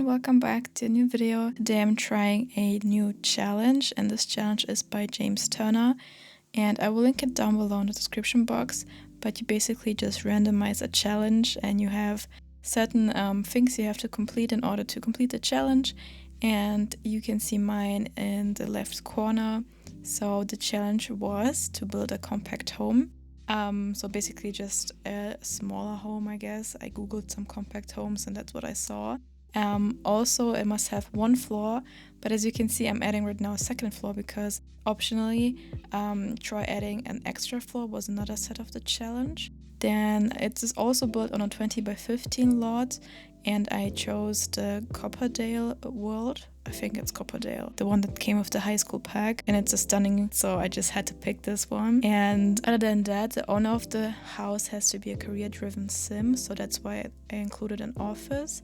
everyone, welcome back to a new video. Today I'm trying a new challenge, and this challenge is by James Turner, and I will link it down below in the description box. But you basically just randomize a challenge and you have certain things you have to complete in order to complete the challenge, and you can see mine in the left corner. So the challenge was to build a compact home. So basically just a smaller home, I guess. I googled some compact homes and that's what I saw. Also, it must have one floor, but as you can see, I'm adding right now a second floor because optionally, try adding an extra floor was another set of the challenge. Then it is also built on a 20 by 15 lot, and I chose the Copperdale world. I think it's Copperdale, the one that came with the high school pack, and it's a stunning, so I just had to pick this one. And other than that, the owner of the house has to be a career-driven sim, so that's why I included an office.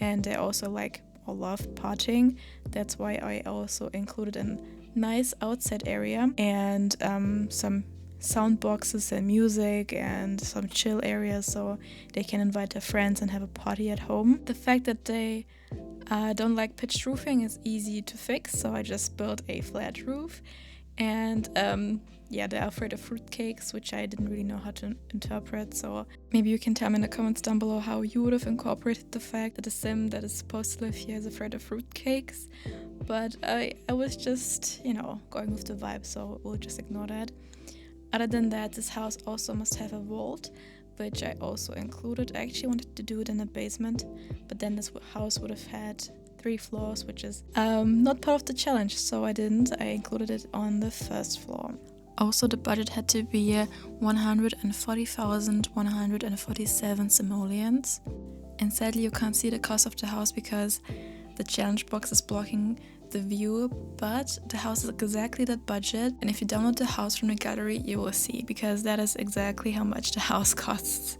And they also like or love partying. That's why I also included a nice outside area and some sound boxes and music and some chill areas so they can invite their friends and have a party at home. The fact that they don't like pitched roofing is easy to fix, so I just built a flat roof. And they're afraid of fruitcakes, which I didn't really know how to interpret, so maybe you can tell me in the comments down below how you would have incorporated the fact that a sim that is supposed to live here is afraid of fruitcakes. But I was just, going with the vibe, so we'll just ignore that. Other than that, this house also must have a vault, which I also included. I actually wanted to do it in the basement, but then this house would have had 3 floors, which is not part of the challenge, so I didn't. I included it on the first floor. Also, the budget had to be 140,147 simoleons. And sadly, you can't see the cost of the house because the challenge box is blocking the view, but the house is exactly that budget. And if you download the house from the gallery, you will see, because that is exactly how much the house costs.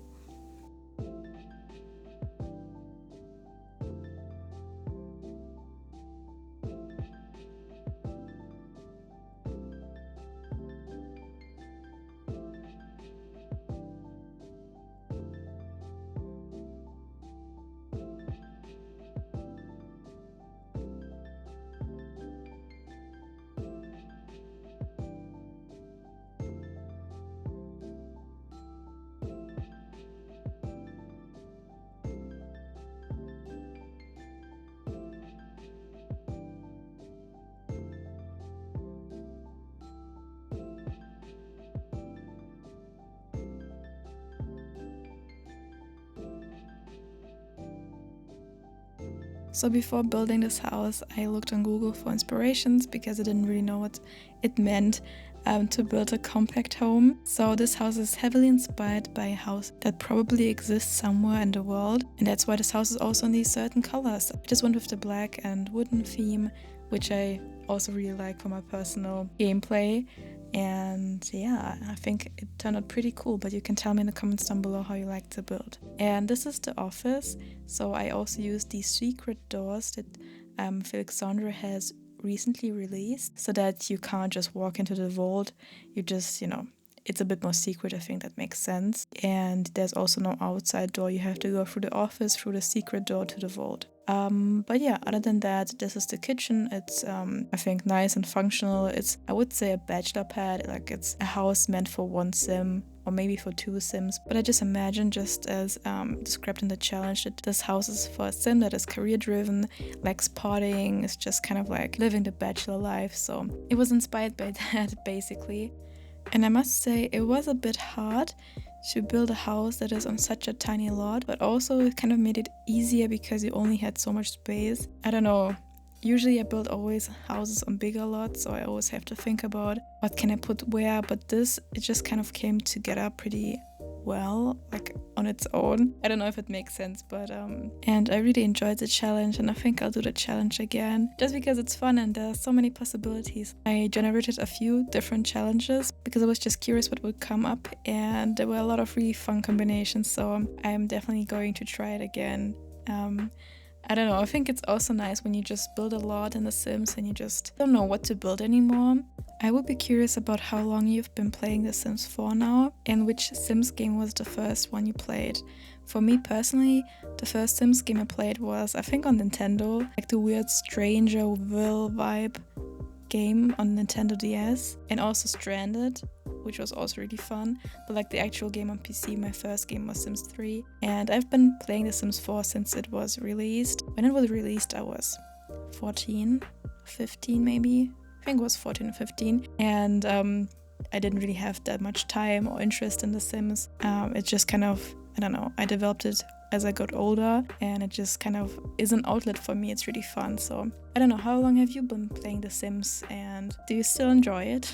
So before building this house, I looked on Google for inspirations because I didn't really know what it meant to build a compact home. So this house is heavily inspired by a house that probably exists somewhere in the world, and that's why this house is also in these certain colors. I just went with the black and wooden theme, which I also really like for my personal gameplay. And yeah, I think it turned out pretty cool, but you can tell me in the comments down below how you like the build. And this is the office, so I also used these secret doors that Felixandre has recently released, so that you can't just walk into the vault, you just, it's a bit more secret. I think that makes sense. And there's also no outside door, you have to go through the office, through the secret door to the vault. But yeah, other than that, this is the kitchen. It's I think nice and functional. It's, I would say, a bachelor pad, like it's a house meant for one sim or maybe for 2 sims, but I just imagine, just as described in the challenge, that this house is for a sim that is career driven, likes partying, is just kind of like living the bachelor life. So it was inspired by that basically. And I must say, it was a bit hard to build a house that is on such a tiny lot, but also it kind of made it easier because you only had so much space. I don't know, usually I build always houses on bigger lots, so I always have to think about what can I put where, but this, it just kind of came together pretty well, like on its own. I don't know if it makes sense, but and I really enjoyed the challenge, and I think I'll do the challenge again just because it's fun and there are so many possibilities. I generated a few different challenges because I was just curious what would come up, and there were a lot of really fun combinations, so I'm definitely going to try it again. I don't know, I think it's also nice when you just build a lot in The Sims and you just don't know what to build anymore. I would be curious about how long you've been playing The Sims for now, and which Sims game was the first one you played. For me personally, the first Sims game I played was, I think, on Nintendo, like the weird Strangerville vibe game on Nintendo DS, and also Stranded, which was also really fun. But like the actual game on PC, my first game was Sims 3, and I've been playing The Sims 4 since it was released. When it was released, I was 14, 15 maybe. I think it was 14 or 15, and I didn't really have that much time or interest in The Sims. It just kind of, I don't know, I developed it as I got older, and it just kind of is an outlet for me. It's really fun. So I don't know, how long have you been playing The Sims, and do you still enjoy it?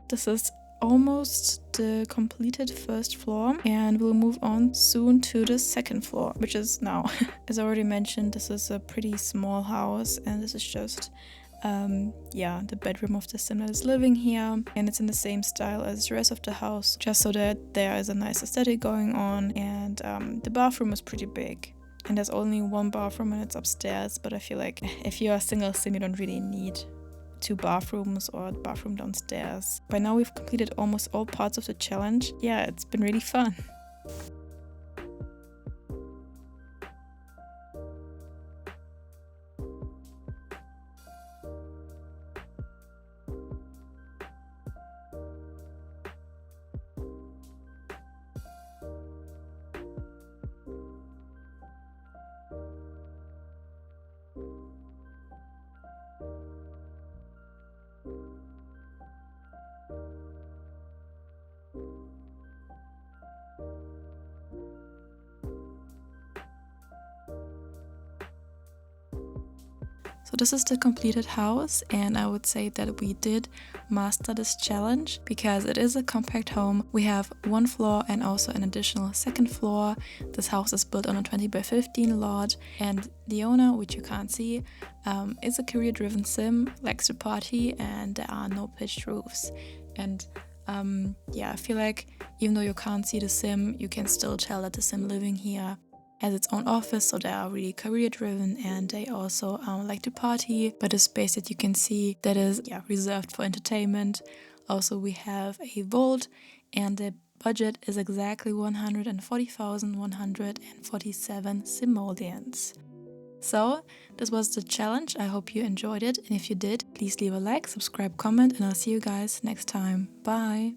This is almost the completed first floor, and we'll move on soon to the second floor, which is now. As I already mentioned, this is a pretty small house, and this is just the bedroom of the sim that is living here, and it's in the same style as the rest of the house, just so that there is a nice aesthetic going on. And the bathroom is pretty big, and there's only one bathroom and it's upstairs, but I feel like if you're a single sim, you don't really need 2 bathrooms or a bathroom downstairs. By now we've completed almost all parts of the challenge. Yeah, it's been really fun. So this is the completed house, and I would say that we did master this challenge because it is a compact home. We have 1 floor and also an additional 2nd floor. This house is built on a 20 by 15 lot, and the owner, which you can't see, is a career-driven sim, likes to party, and there are no pitched roofs. And I feel like even though you can't see the sim, you can still tell that the sim living here has its own office, so they are really career driven, and they also like to party. But a space that you can see that is reserved for entertainment. Also, we have a vault, and the budget is exactly 140,147 simoleons. So this was the challenge. I hope you enjoyed it, and if you did, please leave a like, subscribe, comment, and I'll see you guys next time. Bye!